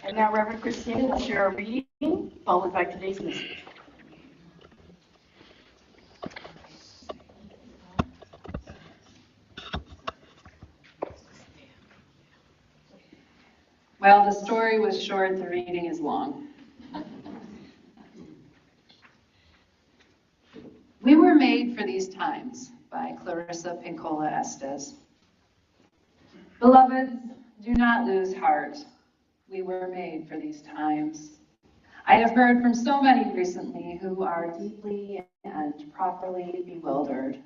And now Reverend Kristina will share a reading, followed by today's message. Well, the story was short, the reading is long. We Were Made for These Times by Clarissa Pinkola Estes. Beloveds, do not lose heart. We were made for these times. I have heard from so many recently who are deeply and properly bewildered.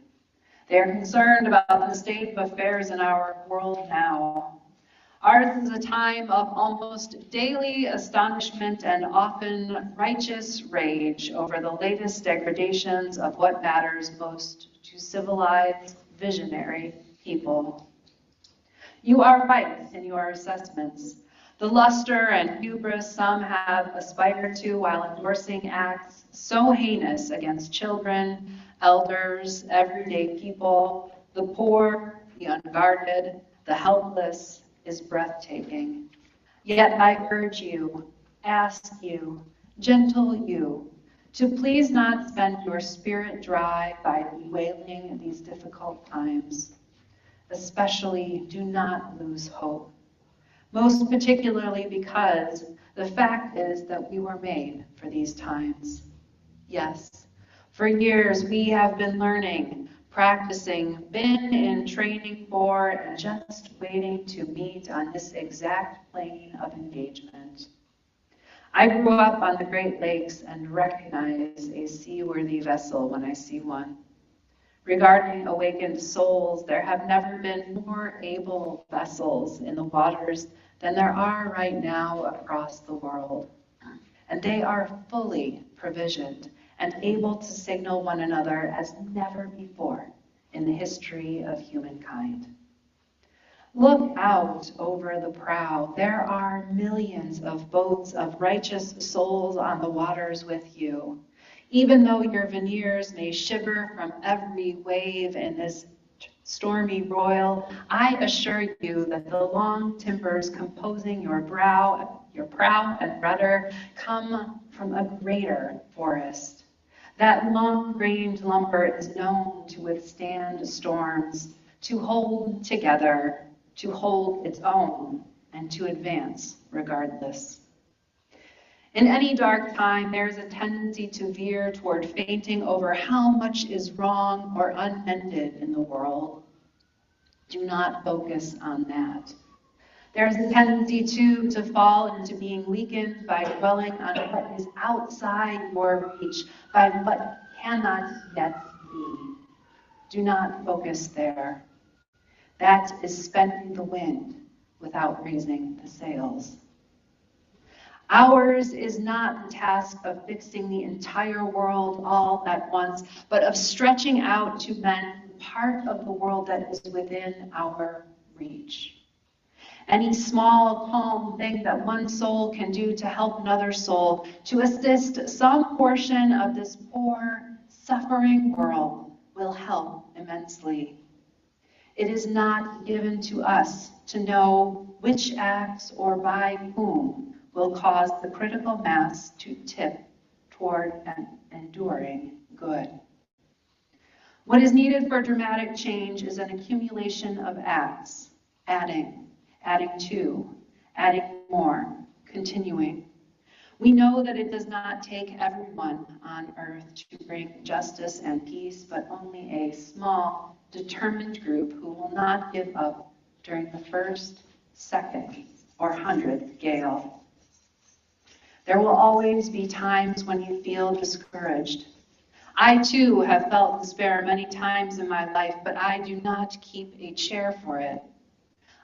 They are concerned about the state of affairs in our world now. Ours is a time of almost daily astonishment and often righteous rage over the latest degradations of what matters most to civilized, visionary people. You are right in your assessments. The luster and hubris some have aspired to while endorsing acts so heinous against children, elders, everyday people, the poor, the unguarded, the helpless, is breathtaking. Yet I urge you, ask you, gentle you, to please not spend your spirit dry by bewailing these difficult times. Especially, do not lose hope. Most particularly because the fact is that we were made for these times. Yes, for years we have been learning, practicing, been in training for, and just waiting to meet on this exact plane of engagement. I grew up on the Great Lakes and recognize a seaworthy vessel when I see one. Regarding awakened souls, there have never been more able vessels in the waters than there are right now across the world. And they are fully provisioned and able to signal one another as never before in the history of humankind. Look out over the prow. There are millions of boats of righteous souls on the waters with you. Even though your veneers may shiver from every wave in this stormy royal, I assure you that the long timbers composing your prow and rudder come from a greater forest. That long-grained lumber is known to withstand storms, to hold together, to hold its own, and to advance regardless. In any dark time, there is a tendency to veer toward fainting over how much is wrong or unmended in the world. Do not focus on that. There is a tendency, too, to fall into being weakened by dwelling on what is outside your reach, by what cannot yet be. Do not focus there. That is spending the wind without raising the sails. Ours is not the task of fixing the entire world all at once, but of stretching out to mend part of the world that is within our reach. Any small, calm thing that one soul can do to help another soul, to assist some portion of this poor, suffering world, will help immensely. It is not given to us to know which acts or by whom will cause the critical mass to tip toward an enduring good. What is needed for dramatic change is an accumulation of acts, adding to, adding more, continuing. We know that it does not take everyone on earth to bring justice and peace, but only a small, determined group who will not give up during the first, second, or 100th gale. There will always be times when you feel discouraged. I too have felt despair many times in my life, but I do not keep a chair for it.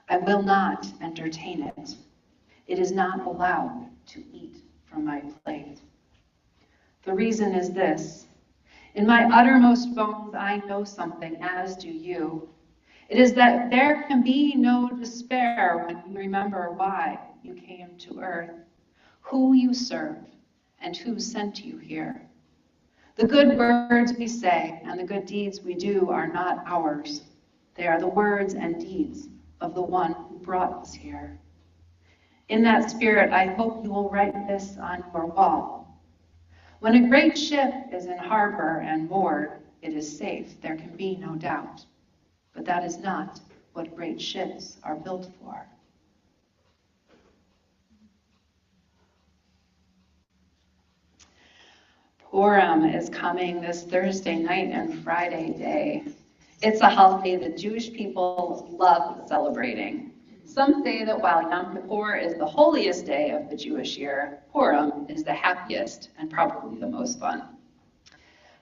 I will not entertain it. It is not allowed to eat from my plate. The reason is this. In my uttermost bones, I know something, as do you. It is that there can be no despair when you remember why you came to earth, who you serve, and who sent you here. The good words we say and the good deeds we do are not ours. They are the words and deeds of the one who brought us here. In that spirit, I hope you will write this on your wall. When a great ship is in harbor and moored, it is safe, there can be no doubt. But that is not what great ships are built for. Purim is coming this Thursday night and Friday day. It's a holiday that Jewish people love celebrating. Some say that while Yom Kippur is the holiest day of the Jewish year, Purim is the happiest and probably the most fun.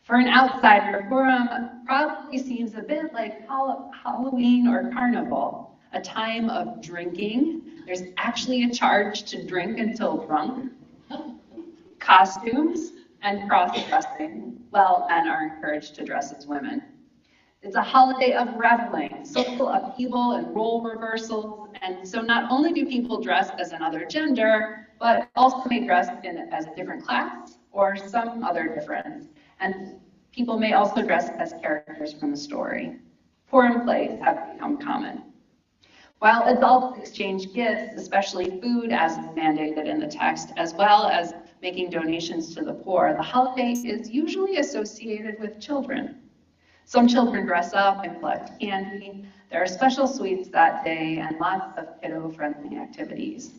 For an outsider, Purim probably seems a bit like Halloween or Carnival, a time of drinking. There's actually a charge to drink until drunk, costumes, and cross-dressing. Well, men are encouraged to dress as women. It's a holiday of reveling, social upheaval, and role reversals. And so not only do people dress as another gender, but also may dress as a different class or some other difference. And people may also dress as characters from a story. Purim plays have become common. While adults exchange gifts, especially food as mandated in the text, as well as making donations to the poor, the holiday is usually associated with children. Some children dress up and collect candy. There are special sweets that day and lots of kiddo-friendly activities.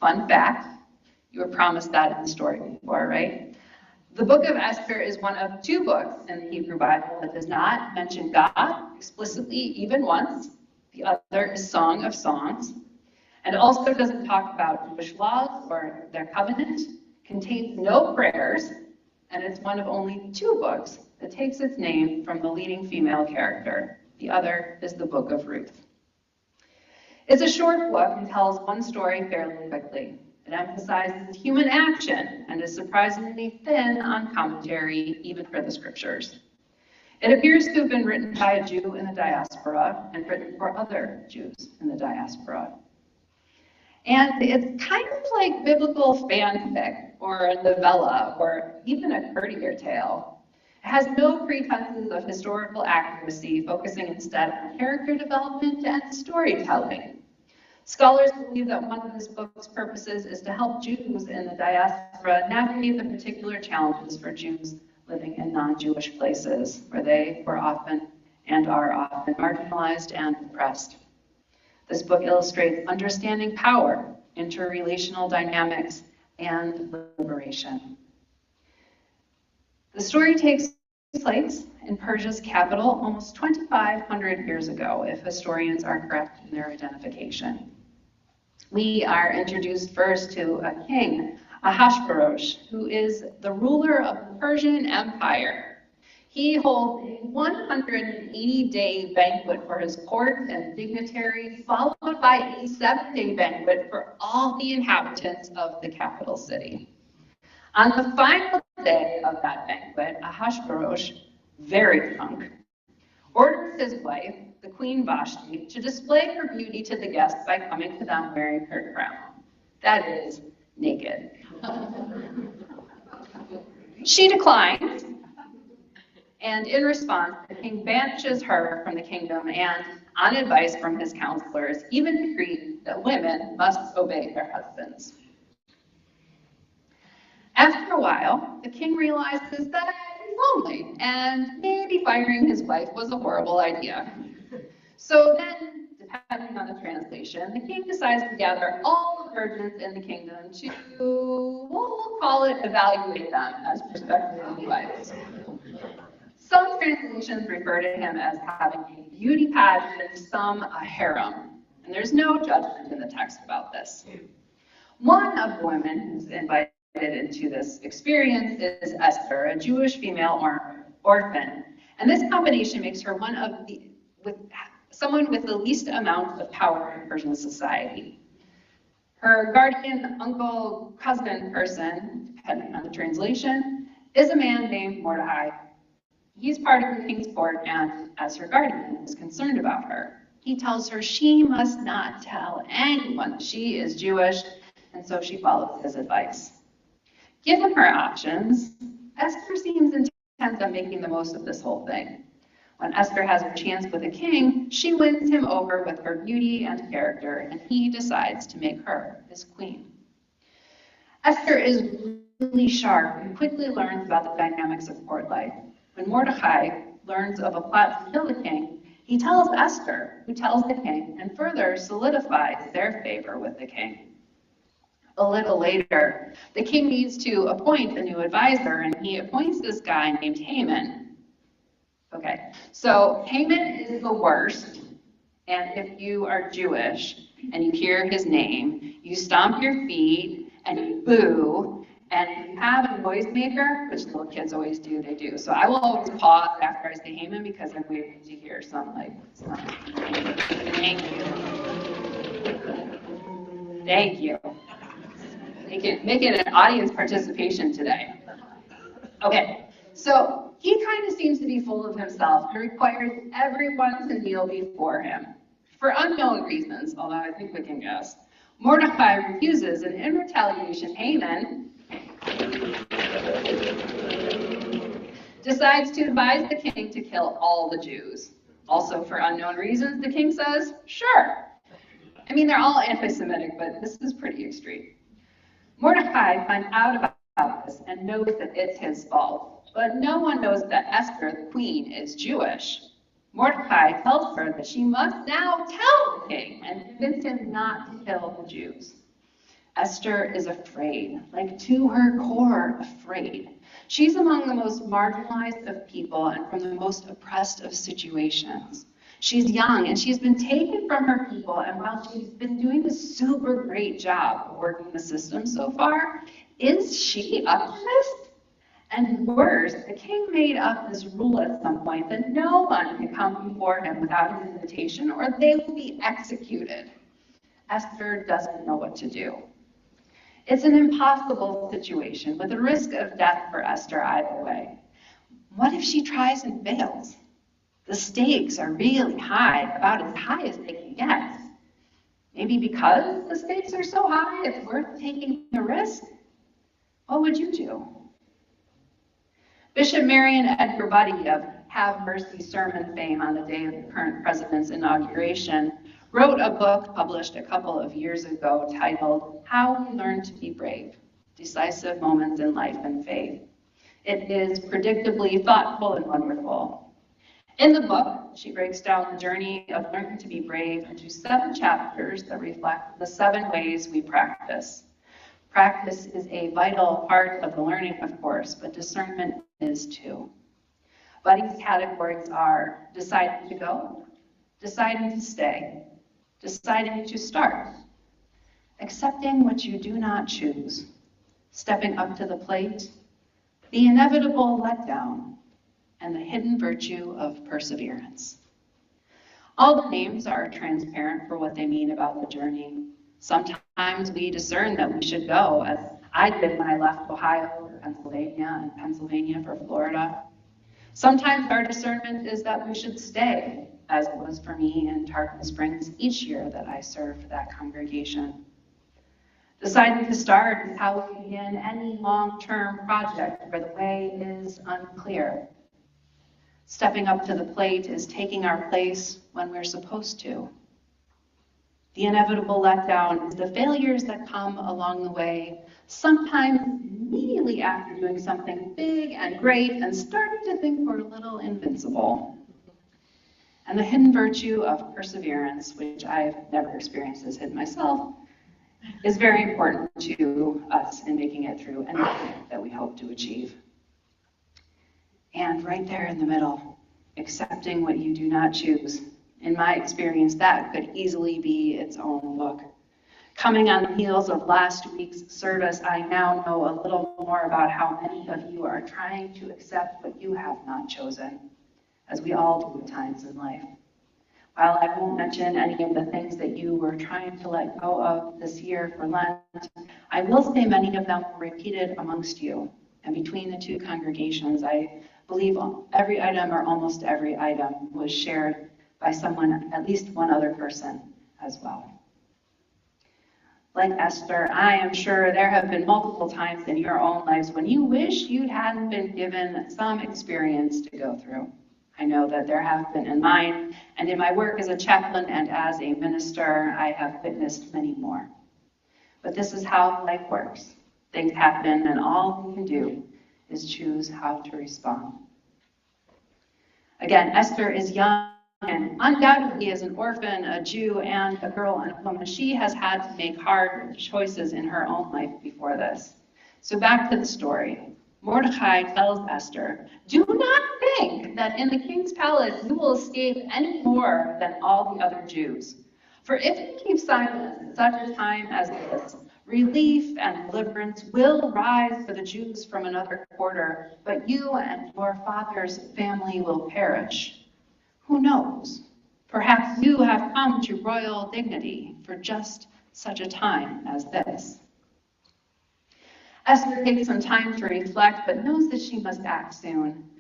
Fun fact, you were promised that in the story before, right? The book of Esther is one of two books in the Hebrew Bible that does not mention God explicitly even once. The other is Song of Songs, and also doesn't talk about Jewish laws or their covenant, contains no prayers, and it's one of only two books that takes its name from the leading female character. The other is the Book of Ruth. It's a short book and tells one story fairly quickly. It emphasizes human action and is surprisingly thin on commentary, even for the scriptures. It appears to have been written by a Jew in the diaspora and written for other Jews in the diaspora. And it's kind of like biblical fanfic or a novella or even a courtier tale. It has no pretenses of historical accuracy, focusing instead on character development and storytelling. Scholars believe that one of this book's purposes is to help Jews in the diaspora navigate the particular challenges for Jews living in non-Jewish places, where they were often and are often marginalized and oppressed. This book illustrates understanding power, interrelational dynamics, and liberation. The story takes place in Persia's capital almost 2,500 years ago, if historians are correct in their identification. We are introduced first to a king, Ahasuerus, who is the ruler of the Persian Empire. He holds a 180-day banquet for his court and dignitaries, followed by a 7-day banquet for all the inhabitants of the capital city. On the final day of that banquet, Ahasuerus, very drunk, orders his wife, the Queen Vashti, to display her beauty to the guests by coming to them wearing her crown. That is, naked. She declines, and in response, the king banishes her from the kingdom and, on advice from his counselors, even decreed that women must obey their husbands. After a while, the king realizes that he's lonely, and maybe firing his wife was a horrible idea. So then, depending on the translation, the king decides to gather all the virgins in the kingdom to, we'll call it, evaluate them as prospective wives. Some translations refer to him as having a beauty pageant, some a harem, and there's no judgment in the text about this. One of the women who's invited into this experience is Esther, a Jewish female orphan, and this combination makes her someone with the least amount of power in Persian society. Her guardian, uncle, cousin person, depending on the translation, is a man named Mordecai. He's part of the king's court and, as her guardian, is concerned about her. He tells her she must not tell anyone she is Jewish, and so she follows his advice. Given her options, Esther seems intent on making the most of this whole thing. When Esther has her chance with the king, she wins him over with her beauty and character, and he decides to make her his queen. Esther is really sharp and quickly learns about the dynamics of court life. When Mordecai learns of a plot to kill the king, he tells Esther, who tells the king, and further solidifies their favor with the king. A little later, the king needs to appoint a new advisor, and he appoints this guy named Haman. Okay, so Haman is the worst, and if you are Jewish and you hear his name, you stomp your feet and you boo, and if you have a noisemaker, which little kids always do, they do. So I will always pause after I say Haman because I'm waiting to hear some thank you. Thank you. Make it an audience participation today. Okay, so he kind of seems to be full of himself and requires everyone to kneel before him. For unknown reasons, although I think we can guess, Mordecai refuses, and in retaliation, Haman decides to advise the king to kill all the Jews. Also, for unknown reasons, the king says, sure. I mean, they're all anti-Semitic, but this is pretty extreme. Mordecai finds out about this and knows that it's his fault, but no one knows that Esther, the queen, is Jewish. Mordecai tells her that she must now tell the king and convince him not to kill the Jews. Esther is afraid, like to her core afraid. She's among the most marginalized of people and from the most oppressed of situations. She's young and she's been taken from her people, and while she's been doing a super great job of working the system so far, is she up to this? And worse, the king made up this rule at some point that no one can come before him without his invitation or they will be executed. Esther doesn't know what to do. It's an impossible situation with a risk of death for Esther either way. What if she tries and fails? The stakes are really high, about as high as they can get. Maybe because the stakes are so high, it's worth taking the risk. What would you do? Bishop Marion Edgar Buddy of Have Mercy sermon fame on the day of the current president's inauguration wrote a book published a couple of years ago titled How We Learn to Be Brave, Decisive Moments in Life and Faith. It is predictably thoughtful and wonderful. In the book, she breaks down the journey of learning to be brave into 7 chapters that reflect the 7 ways we practice. Practice is a vital part of the learning, of course, but discernment is too. Buddy's categories are deciding to go, deciding to stay, deciding to start, accepting what you do not choose, stepping up to the plate, the inevitable letdown, and the hidden virtue of perseverance. All the names are transparent for what they mean about the journey. Sometimes we discern that we should go, as I did when I left Ohio for Pennsylvania and Pennsylvania for Florida. Sometimes our discernment is that we should stay, as it was for me in Tarpon Springs each year that I served that congregation. Deciding to start is how we begin any long-term project where the way is unclear. Stepping up to the plate is taking our place when we're supposed to. The inevitable letdown is the failures that come along the way, sometimes immediately after doing something big and great and starting to think we're a little invincible. And the hidden virtue of perseverance, which I've never experienced as hidden myself, is very important to us in making it through anything that we hope to achieve. And right there in the middle, accepting what you do not choose. In my experience, that could easily be its own book. Coming on the heels of last week's service, I now know a little more about how many of you are trying to accept what you have not chosen, as we all do at times in life. While I won't mention any of the things that you were trying to let go of this year for Lent, I will say many of them were repeated amongst you. And between the two congregations, I believe every item or almost every item was shared by someone, at least one other person as well. Like Esther, I am sure there have been multiple times in your own lives when you wish you hadn't been given some experience to go through. I know that there have been in mine, and in my work as a chaplain and as a minister, I have witnessed many more. But this is how life works. Things happen, and all we can do is choose how to respond. Again, Esther is young, and undoubtedly as an orphan, a Jew, and a girl and a woman, she has had to make hard choices in her own life before this. So back to the story. Mordecai tells Esther, "Do not think that in the king's palace you will escape any more than all the other Jews. For if you keep silent at such a time as this, relief and deliverance will rise for the Jews from another quarter, but you and your father's family will perish. Who knows? Perhaps you have come to royal dignity for just such a time as this." Esther takes some time to reflect, but knows that she must act soon.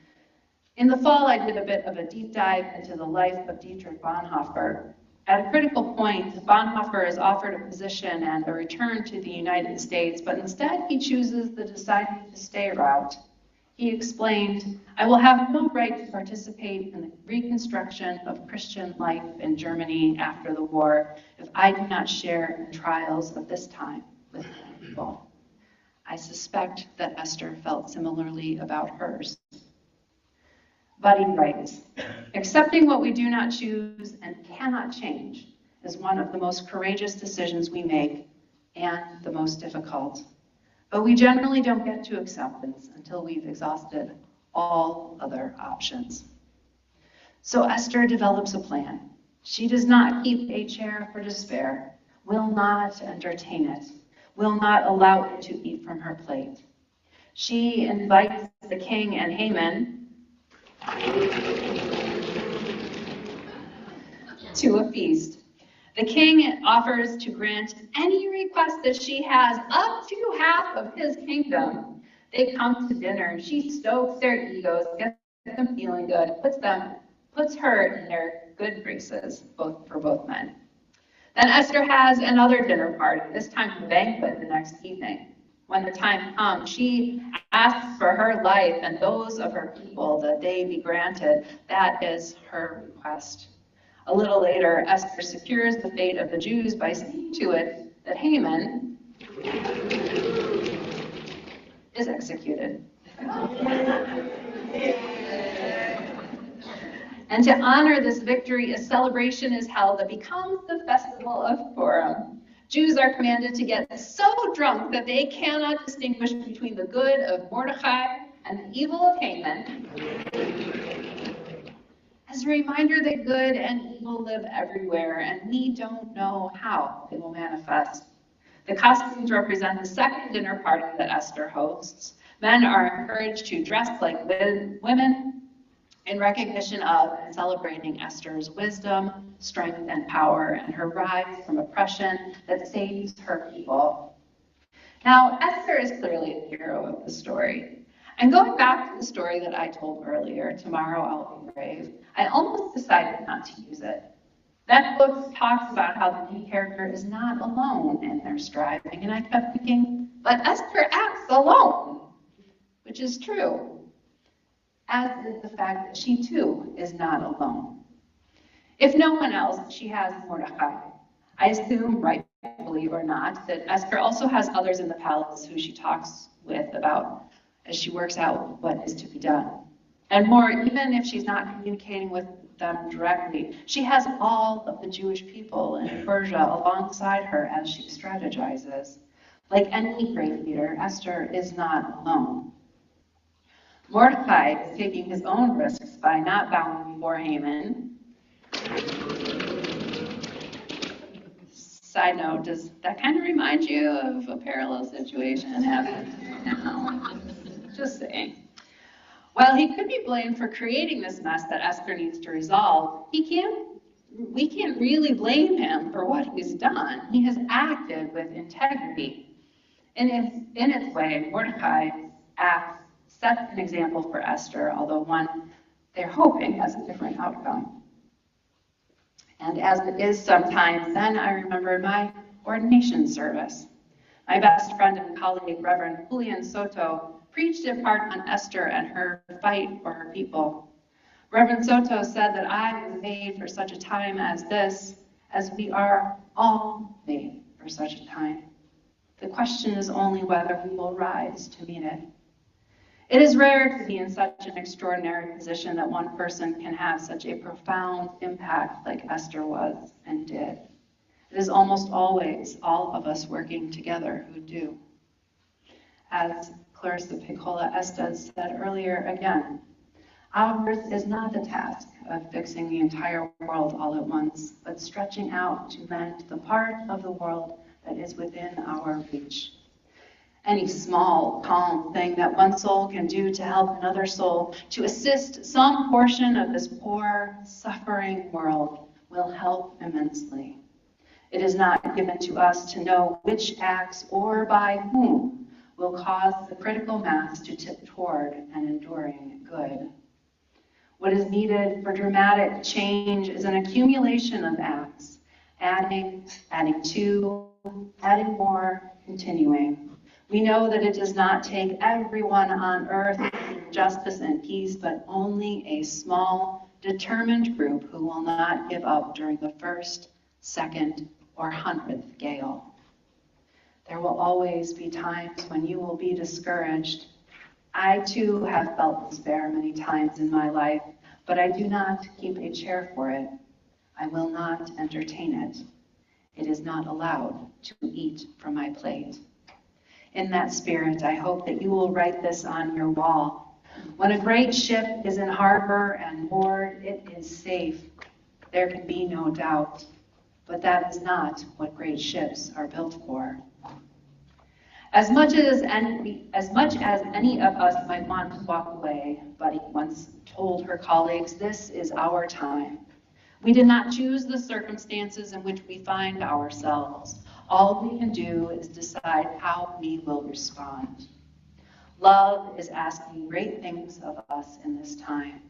In the fall, I did a bit of a deep dive into the life of Dietrich Bonhoeffer. At a critical point, Bonhoeffer is offered a position and a return to the United States, but instead he chooses the deciding to stay route. He explained, "I will have no right to participate in the reconstruction of Christian life in Germany after the war if I do not share in the trials of this time with my people." I suspect that Esther felt similarly about hers. But he writes, "Accepting what we do not choose and cannot change is one of the most courageous decisions we make and the most difficult. But we generally don't get to acceptance until we've exhausted all other options." So Esther develops a plan. She does not keep a chair for despair, will not entertain it, will not allow it to eat from her plate. She invites the king and Haman to a feast. The king offers to grant any request that she has, up to half of his kingdom. They come to dinner, and she stokes their egos, gets them feeling good, puts her in their good graces, for both men. Then Esther has another dinner party, this time a banquet the next evening. When the time comes, she asks for her life and those of her people that they be granted. That is her request. A little later, Esther secures the fate of the Jews by seeing to it that Haman is executed. And to honor this victory, a celebration is held that becomes the festival of Purim. Jews are commanded to get so drunk that they cannot distinguish between the good of Mordecai and the evil of Haman, as a reminder that good and evil live everywhere, and we don't know how they will manifest. The costumes represent the second dinner party that Esther hosts. Men are encouraged to dress like women in recognition of and celebrating Esther's wisdom, strength, and power, and her rise from oppression that saves her people. Now, Esther is clearly the hero of the story. And going back to the story that I told earlier, Tomorrow I'll Be Brave, I almost decided not to use it. That book talks about how the main character is not alone in their striving, and I kept thinking, but Esther acts alone, which is true, as is the fact that she too is not alone. If no one else, she has Mordecai. I assume, rightfully or not, that Esther also has others in the palace who she talks with about as she works out what is to be done. And more, even if she's not communicating with them directly, she has all of the Jewish people in Persia alongside her as she strategizes. Like any great leader, Esther is not alone. Mordecai is taking his own risks by not bowing before Haman. Side note, does that kind of remind you of a parallel situation happening now? Just saying. While he could be blamed for creating this mess that Esther needs to resolve, we can't really blame him for what he's done. He has acted with integrity. In its way, Mordecai's act sets an example for Esther, although one they're hoping has a different outcome. And as it is sometimes, then I remembered my ordination service. My best friend and colleague, Reverend Julian Soto, preached in part on Esther and her fight for her people. Reverend Soto said that I was made for such a time as this, as we are all made for such a time. The question is only whether we will rise to meet it. It is rare to be in such an extraordinary position that one person can have such a profound impact like Esther was and did. It is almost always all of us working together who do. As Clarissa Piccola Estes said earlier again, ours is not the task of fixing the entire world all at once, but stretching out to mend the part of the world that is within our reach. Any small, calm thing that one soul can do to help another soul, to assist some portion of this poor, suffering world, will help immensely. It is not given to us to know which acts or by whom will cause the critical mass to tip toward an enduring good. What is needed for dramatic change is an accumulation of acts, adding to, adding more, continuing. We know that it does not take everyone on earth to seek justice and peace, but only a small, determined group who will not give up during the first, second, or 100th gale. There will always be times when you will be discouraged. I too have felt despair many times in my life, but I do not keep a chair for it. I will not entertain it. It is not allowed to eat from my plate. In that spirit, I hope that you will write this on your wall. When a great ship is in harbor and moored, it is safe. There can be no doubt. But that is not what great ships are built for. As much as any of us might want to walk away, Buddy once told her colleagues, this is our time. We did not choose the circumstances in which we find ourselves. All we can do is decide how we will respond. Love is asking great things of us in this time.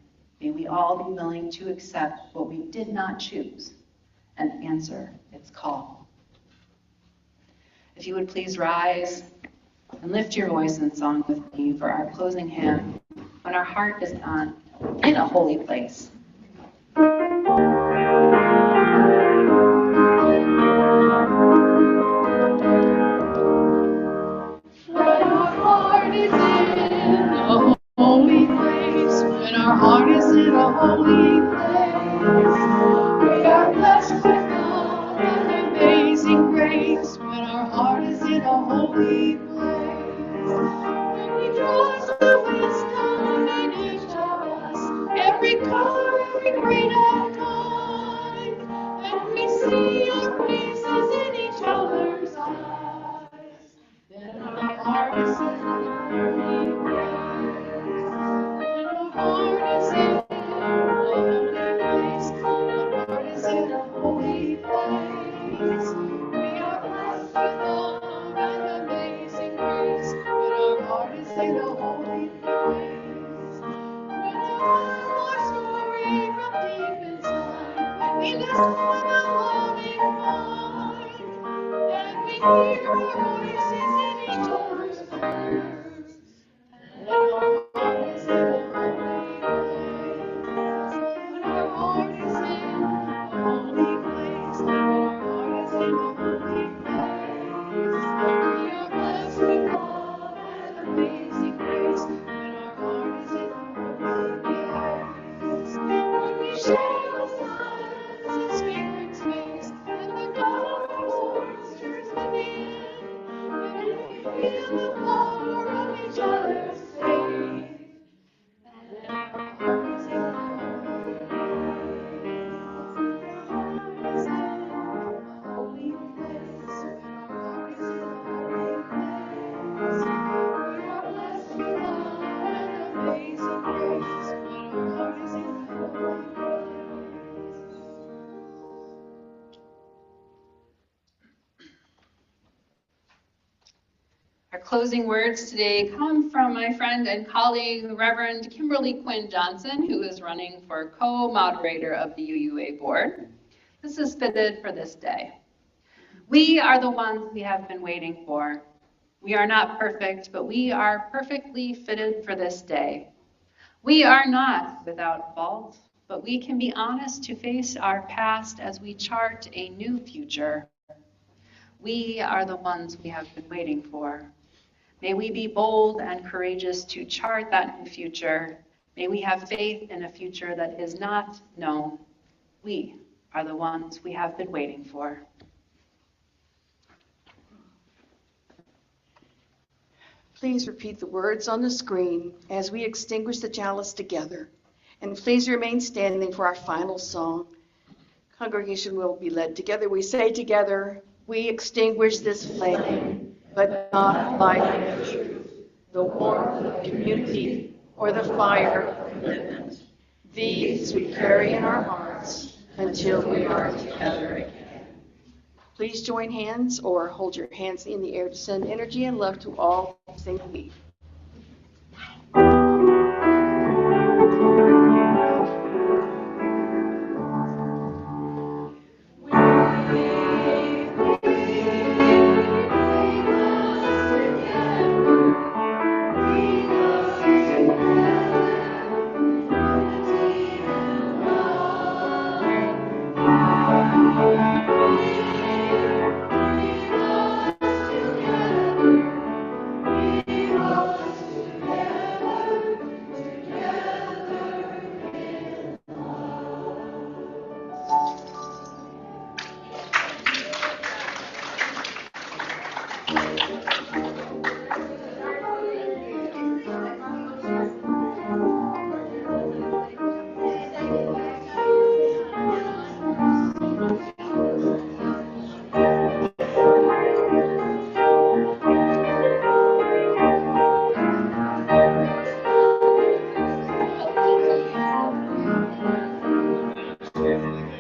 May we all be willing to accept what we did not choose and answer its call. If you would please rise and lift your voice in song with me for our closing hymn, When Our Heart is in a Holy Place. In a holy place, we are blessed with God and amazing grace. When our heart is in a holy place, when we draw the wisdom in each of us, every color, every creed and tongue. We listen and glorify, and we hear our voices in each other's prayers. And our heart is in a holy place. When our heart is in a holy place. When our heart is in a holy place. We are blessed with love and amazing grace. When our heart is in a holy place. When we share the silence in spirit space, and the dark forces within, and we feel the power of each other's faith. And our hearts in a holy place. Our heart is in a holy place. When our heart is in a holy place. We are blessed with love and amazing grace. When our heart is in a holy place. Our closing words today come from my friend and colleague, Reverend Kimberly Quinn Johnson, who is running for co-moderator of the UUA board. This is fitted for this day. We are the ones we have been waiting for. We are not perfect, but we are perfectly fitted for this day. We are not without fault, but we can be honest to face our past as we chart a new future. We are the ones we have been waiting for. May we be bold and courageous to chart that new future. May we have faith in a future that is not known. We are the ones we have been waiting for. Please repeat the words on the screen as we extinguish the chalice together. And please remain standing for our final song. Congregation will be led together. We say together, we extinguish this flame, but not light and truth, the warmth of community, or the fire of commitment. These we carry in our hearts until we are together again. Please join hands or hold your hands in the air to send energy and love to all who sing we.